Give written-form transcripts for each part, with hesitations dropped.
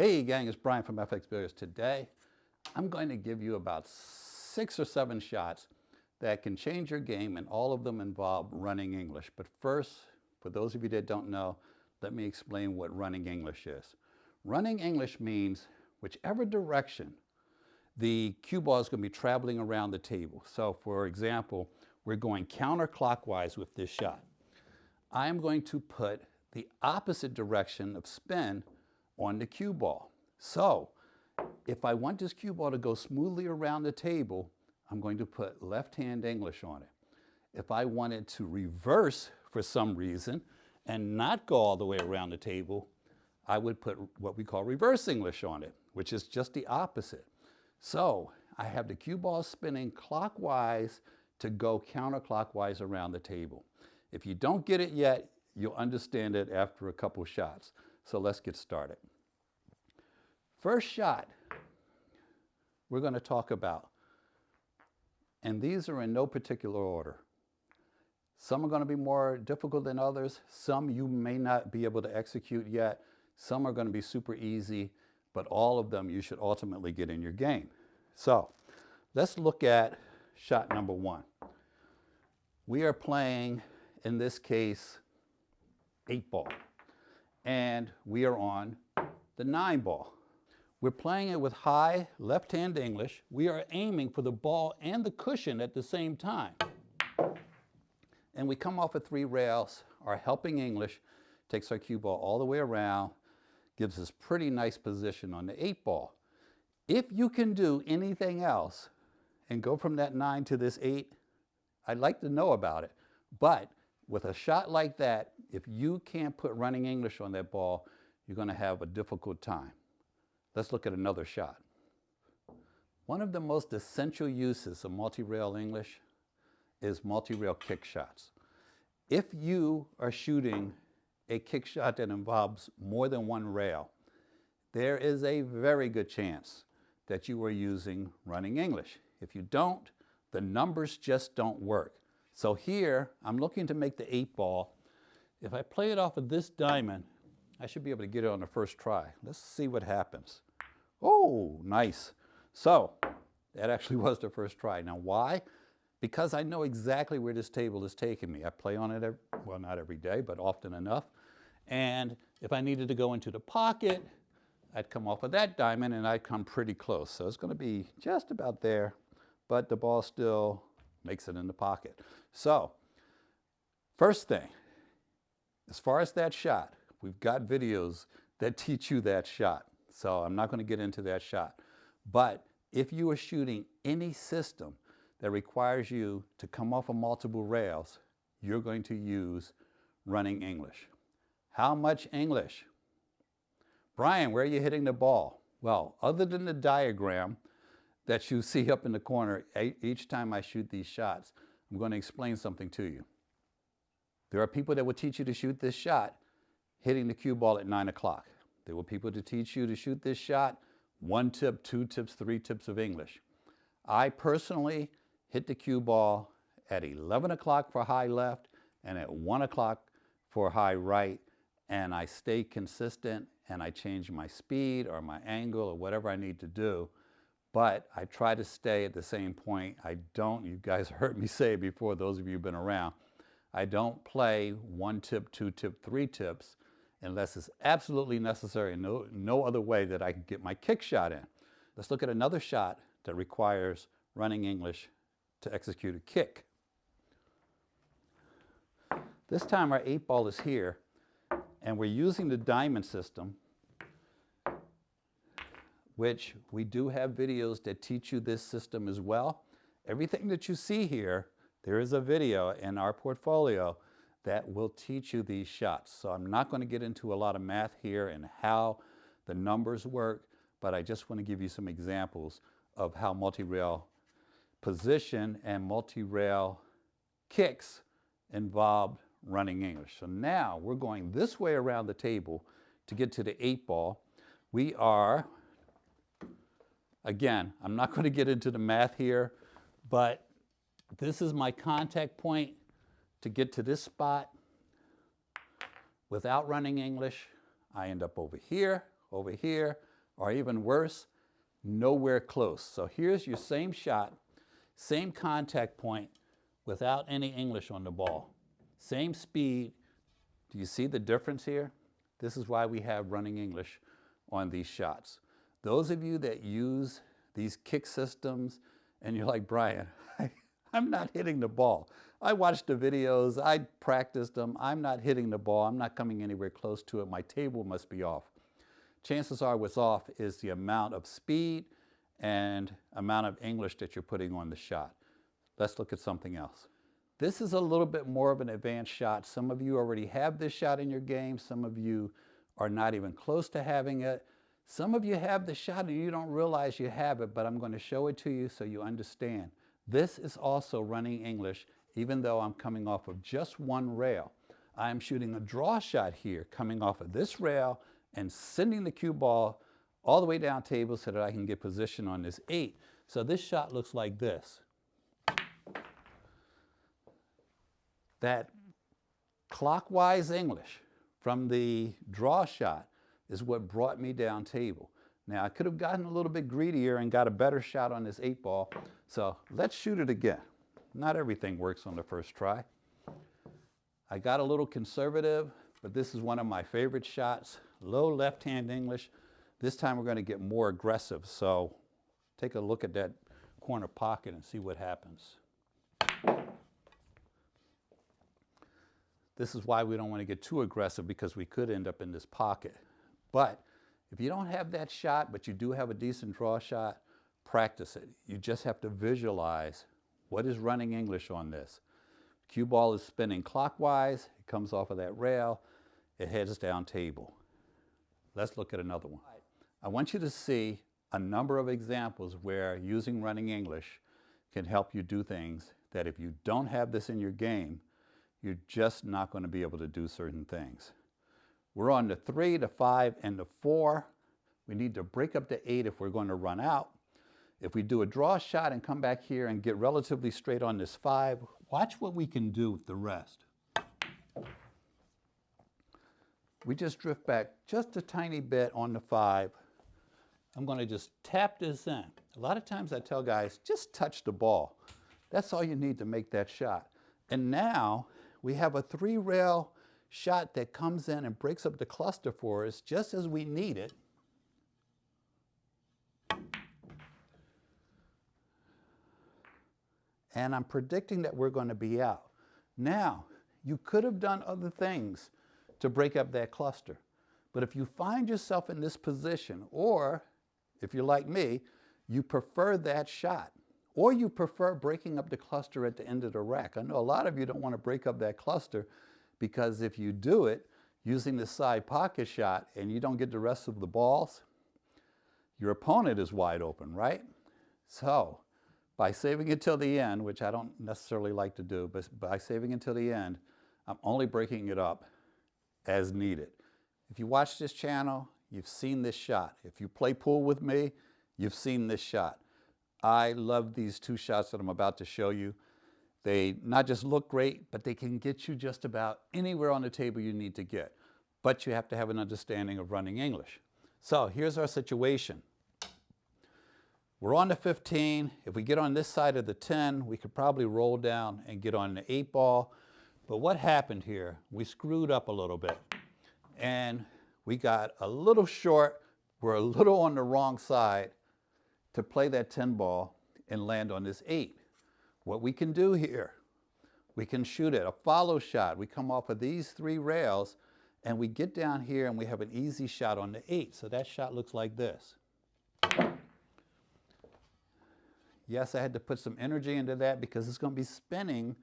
Hey gang, it's Bryan from FXBilliards. Today, I'm going to give you about 6 or 7 shots that can change your game, and all of them involve running English. But first, for those of you that don't know, let me explain what running English is. Running English means whichever direction the cue ball is going to be traveling around the table. So for example, we're going counterclockwise with this shot. I'm going to put the opposite direction of spin on the cue ball. So if I want this cue ball to go smoothly around the table, I'm going to put left-hand English on it. If I want it to reverse for some reason and not go all the way around the table, I would put what we call reverse English on it, which is just the opposite. So I have the cue ball spinning clockwise to go counterclockwise around the table. If you don't get it yet, you'll understand it after a couple shots. So let's get started. First shot we're going to talk about, and these are in no particular order. Some are going to be more difficult than others. Some you may not be able to execute yet. Some are going to be super easy, but all of them you should ultimately get in your game. So let's look at shot number 1. We are playing, in this case, 8-ball. And we are on the 9-ball. We're playing it with high left-hand English. We are aiming for the ball and the cushion at the same time. And we come off of 3 rails. Our helping English takes our cue ball all the way around, gives us pretty nice position on the 8-ball. If you can do anything else and go from that 9 to this 8, I'd like to know about it. But with a shot like that, if you can't put running English on that ball, you're going to have a difficult time. Let's look at another shot. One of the most essential uses of multi-rail English is multi-rail kick shots. If you are shooting a kick shot that involves more than 1 rail, there is a very good chance that you are using running English. If you don't, the numbers just don't work. So here, I'm looking to make the 8-ball. If I play it off of this diamond, I should be able to get it on the first try. Let's see what happens. Oh, nice. So that actually was the first try. Now why? Because I know exactly where this table is taking me. I play on it, well, not every day, but often enough. And if I needed to go into the pocket, I'd come off of that diamond and I'd come pretty close. So it's going to be just about there, but the ball still makes it in the pocket. So first thing, as far as that shot, we've got videos that teach you that shot. So I'm not going to get into that shot. But if you are shooting any system that requires you to come off of multiple rails, you're going to use running English. How much English? Bryan, where are you hitting the ball? Well, other than the diagram that you see up in the corner, each time I shoot these shots, I'm going to explain something to you. There are people that will teach you to shoot this shot hitting the cue ball at 9 o'clock. There were people to teach you to shoot this shot 1 tip, 2 tips, 3 tips of English. I personally hit the cue ball at 11 o'clock for high left and at 1 o'clock for high right, and I stay consistent and I change my speed or my angle or whatever I need to do. But I try to stay at the same point. I don't, you guys heard me say it before, those of you who've been around, I don't play 1 tip, 2 tip, 3 tips unless it's absolutely necessary and no other way that I can get my kick shot in. Let's look at another shot that requires running English to execute a kick. This time our 8-ball is here and we're using the diamond system, which we do have videos that teach you this system as well. Everything that you see here, there is a video in our portfolio that will teach you these shots. So I'm not going to get into a lot of math here and how the numbers work, but I just want to give you some examples of how multi-rail position and multi-rail kicks involve running English. So now we're going this way around the table to get to the 8-ball. We are, again, I'm not going to get into the math here, but this is my contact point to get to this spot. Without running English, I end up over here, or even worse, nowhere close. So here's your same shot, same contact point without any English on the ball. Same speed. Do you see the difference here? This is why we have running English on these shots. Those of you that use these kick systems and you're like, Bryan, I'm not hitting the ball. I watched the videos, I practiced them, I'm not hitting the ball, I'm not coming anywhere close to it, my table must be off. Chances are what's off is the amount of speed and amount of English that you're putting on the shot. Let's look at something else. This is a little bit more of an advanced shot. Some of you already have this shot in your game. Some of you are not even close to having it. Some of you have the shot and you don't realize you have it, but I'm going to show it to you so you understand. This is also running English, even though I'm coming off of just one rail. I'm shooting a draw shot here, coming off of this rail and sending the cue ball all the way down table so that I can get position on this 8. So this shot looks like this. That clockwise English from the draw shot is what brought me down table. Now I could have gotten a little bit greedier and got a better shot on this 8 ball. So let's shoot it again. Not everything works on the first try. I got a little conservative, but this is one of my favorite shots. Low left-hand English. This time we're going to get more aggressive. So take a look at that corner pocket and see what happens. This is why we don't want to get too aggressive, because we could end up in this pocket. But if you don't have that shot, but you do have a decent draw shot, practice it. You just have to visualize what is running English on this. Cue ball is spinning clockwise. It comes off of that rail. It heads down table. Let's look at another one. I want you to see a number of examples where using running English can help you do things that if you don't have this in your game, you're just not going to be able to do certain things. We're on the 3, the 5, and the 4. We need to break up the 8 if we're going to run out. If we do a draw shot and come back here and get relatively straight on this 5, watch what we can do with the rest. We just drift back just a tiny bit on the 5. I'm going to just tap this in. A lot of times I tell guys, just touch the ball. That's all you need to make that shot. And now we have a 3-rail shot that comes in and breaks up the cluster for us just as we need it. And I'm predicting that we're going to be out. Now, you could have done other things to break up that cluster. But if you find yourself in this position, or if you're like me, you prefer that shot, or you prefer breaking up the cluster at the end of the rack. I know a lot of you don't want to break up that cluster, because if you do it using the side pocket shot and you don't get the rest of the balls, your opponent is wide open, right? So by saving it till the end, which I don't necessarily like to do, but by saving it till the end, I'm only breaking it up as needed. If you watch this channel, you've seen this shot. If you play pool with me, you've seen this shot. I love these 2 shots that I'm about to show you. They not just look great, but they can get you just about anywhere on the table you need to get. But you have to have an understanding of running English. So here's our situation. We're on the 15. If we get on this side of the 10, we could probably roll down and get on the 8 ball. But what happened here? We screwed up a little bit. And we got a little short. We're a little on the wrong side to play that 10 ball and land on this 8. What we can do here, we can shoot it, a follow shot. We come off of these 3 rails and we get down here and we have an easy shot on the 8. So that shot looks like this. Yes, I had to put some energy into that because it's going to be spinning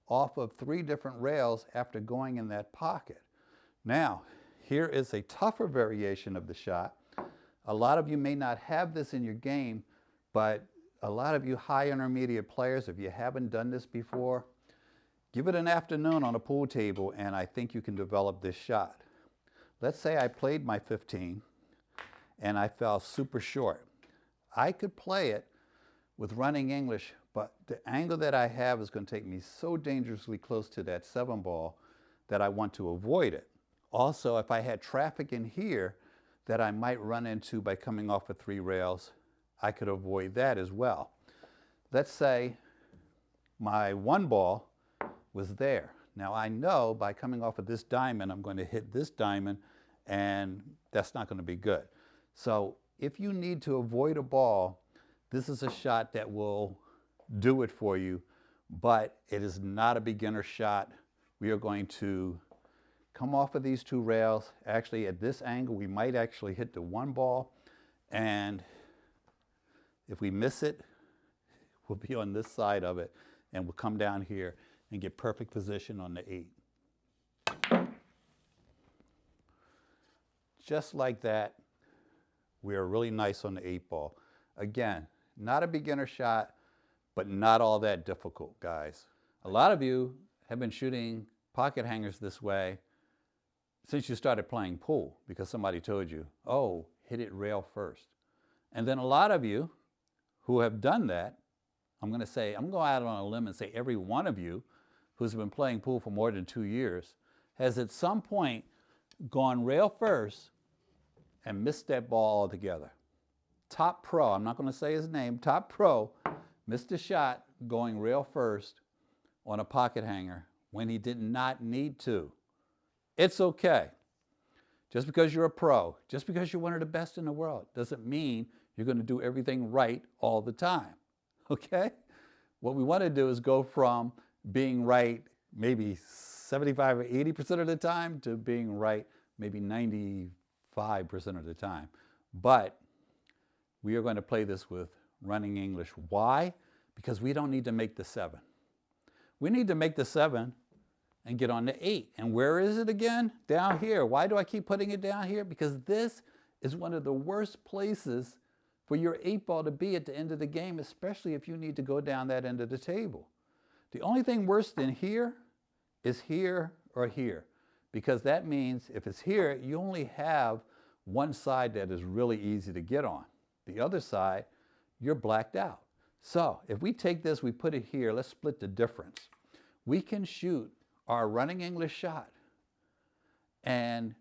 off of 3 different rails after going in that pocket. Now, here is a tougher variation of the shot. A lot of you may not have this in your game, but a lot of you high intermediate players, if you haven't done this before, give it an afternoon on a pool table and I think you can develop this shot. Let's say I played my 15 and I fell super short. I could play it with running English, but the angle that I have is going to take me so dangerously close to that 7 ball that I want to avoid it. Also, if I had traffic in here, that I might run into by coming off of 3 rails, I could avoid that as well. Let's say my 1 ball was there. Now I know by coming off of this diamond, I'm going to hit this diamond, and that's not going to be good. So if you need to avoid a ball, this is a shot that will do it for you, but it is not a beginner shot. We are going to come off of these 2 rails. Actually, at this angle, we might actually hit the 1 ball, and if we miss it, we'll be on this side of it, and we'll come down here and get perfect position on the 8. Just like that, we are really nice on the 8 ball. Again, not a beginner shot, but not all that difficult, guys. A lot of you have been shooting pocket hangers this way since you started playing pool, because somebody told you, oh, hit it rail first. And then a lot of you who have done that, I'm going to go out on a limb and say every one of you who's been playing pool for more than 2 years has at some point gone rail first and missed that ball altogether. Top pro, I'm not going to say his name, top pro missed a shot going rail first on a pocket hanger when he did not need to. It's okay. Just because you're a pro, just because you're one of the best in the world, doesn't mean you're going to do everything right all the time. Okay? What we want to do is go from being right maybe 75 or 80% of the time to being right maybe 95% of the time. But we are going to play this with running English. Why? Because we don't need to make the 7. We need to make the 7 and get on the 8. And where is it again? Down here. Why do I keep putting it down here? Because this is one of the worst places for your 8 ball to be at the end of the game, especially if you need to go down that end of the table. The only thing worse than here is here or here, because that means if it's here, you only have one side that is really easy to get on. The other side, you're blacked out. So if we take this, we put it here, let's split the difference. We can shoot our running English shot and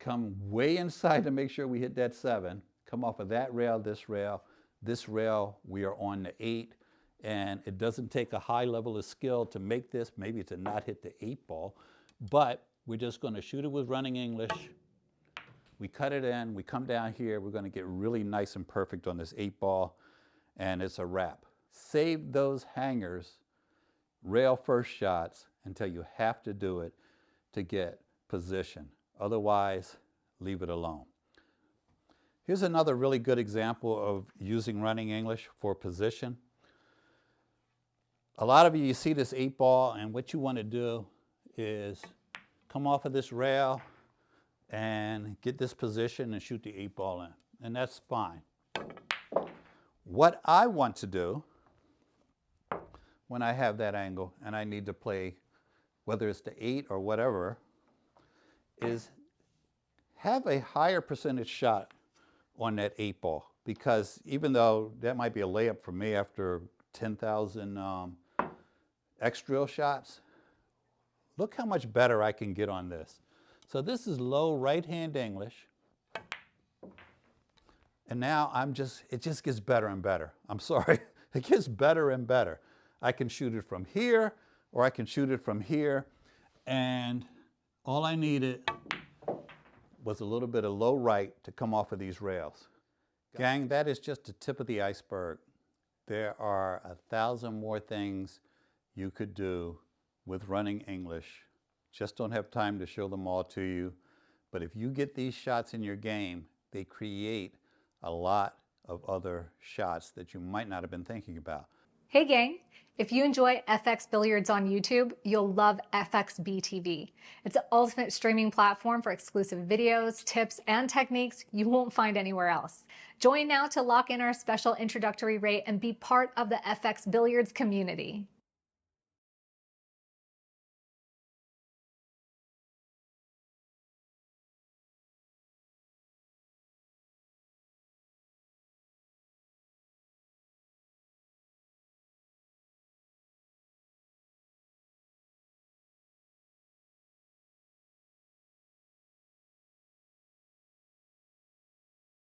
come way inside to make sure we hit that 7, come off of that rail, this rail, we are on the 8, and it doesn't take a high level of skill to make this, maybe to not hit the 8 ball, but we're just going to shoot it with running English. We cut it in, we come down here, we're going to get really nice and perfect on this 8 ball, and it's a wrap. Save those hangers, rail first shots, until you have to do it to get position. Otherwise, leave it alone. Here's another really good example of using running English for position. A lot of you see this 8 ball, and what you want to do is come off of this rail and get this position and shoot the 8 ball in. And that's fine. What I want to do when I have that angle and I need to play, whether it's the 8 or whatever, is have a higher percentage shot on that 8 ball. Because even though that might be a layup for me after 10,000 X-drill shots, look how much better I can get on this. So this is low right-hand English. And now it just gets better and better. I'm sorry, it gets better and better. I can shoot it from here, or I can shoot it from here. And all I needed was a little bit of low right to come off of these rails. Gang, that is just the tip of the iceberg. There are 1,000 more things you could do with running English. Just don't have time to show them all to you. But if you get these shots in your game, they create a lot of other shots that you might not have been thinking about. Hey gang, if you enjoy FX Billiards on YouTube, you'll love FXBTV. It's the ultimate streaming platform for exclusive videos, tips, and techniques you won't find anywhere else. Join now to lock in our special introductory rate and be part of the FX Billiards community.